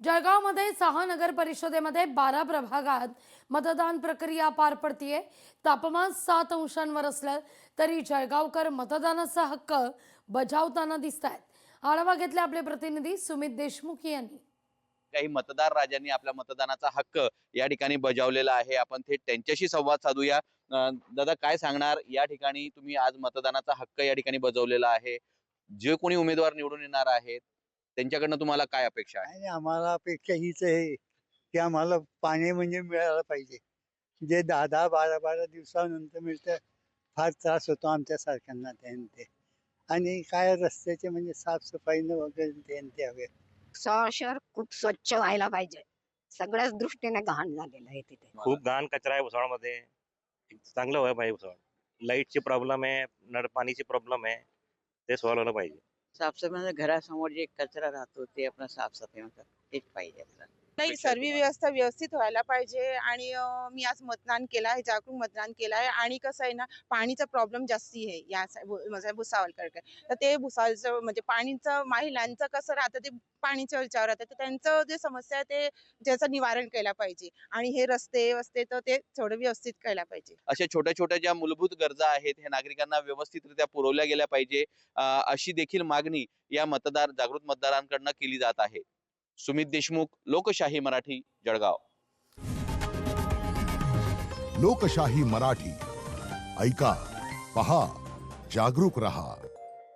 जळगावमध्ये 6 नगर परिषदेमध्ये 12 प्रभागात मतदान प्रक्रिया पार पडतीये। तापमान 7 अंशांवर असलं तरी जळगावकर मतदानाचा हक्क बजावताना दिसतायत। आढावा घेतला आपले प्रतिनिधी सुमित देशमुख यांनी। काही मतदार राजांनी आपल्या मतदानाचा हक्क या ठिकाणी बजावलेला आहे। आपण थेट त्यांच्याशी संवाद साधूया। दादा, काय सांगणार, या ठिकाणी तुम्ही आज मतदानाचा हक्क या ठिकाणी बजावलेला आहे, जे कोणी उमेदवार निवडून येणार आहेत त्यांच्याकडनं तुम्हाला काय अपेक्षा आहे? आणि आम्हाला अपेक्षा हीच आहे की आम्हाला पाणी म्हणजे मिळालं पाहिजे। जे 10-10, 12-12 दिवसानंतर मिळतं, फार त्रास होतो आमच्या सारख्यांना ते। आणि काय रस्त्याचे म्हणजे साफसफाईनं वगैरे ते हवे। शहर खूप स्वच्छ व्हायला पाहिजे। सगळ्याच दृष्टीने घाण झालेलं आहे तिथे। खूप घाण कचरा आहे भुसावळमध्ये। चांगलं व्हायला पाहिजे भुसावळ। लाईटची प्रॉब्लेम आहे, नळ पाणीची प्रॉब्लेम आहे, ते सॉल्व्ह व्हायला पाहिजे। साफसफाई म्हणजे घरासमोर जे कचरा राहतो ते आपण साफसफाई म्हणतात, तेच पाहिजे आपल्याला। नाही, सर्व व्यवस्था व्यवस्थित व्हायला पाहिजे। आणि मी आज मतदान केलं आहे, जागरूक मतदान केलं आहे। आणि कसं आहे ना, पाणीचा प्रॉब्लेम जास्ती आहे या म्हणजे भुसावळकडे। तर ते भुसावळचं म्हणजे पाणीचं महिलांचं कसं राहतं, ते पाणीच्या विचार राहतं, तर त्यांचं जे समस्या आहे ते ज्याचं निवारण केलं पाहिजे। आणि हे रस्ते वस्ते तर ते थोडं व्यवस्थित केलं पाहिजे। अशा छोट्या छोट्या ज्या मूलभूत गरजा आहेत हे नागरिकांना व्यवस्थितरित्या पुरवल्या गेल्या पाहिजे, अशी देखील मागणी या जागृत मतदारांकडून केली जात आहे। सुमित देशमुख, लोकशाही मराठी, जळगाव। लोकशाही मराठी ऐका, पहा, जागरूक रहा।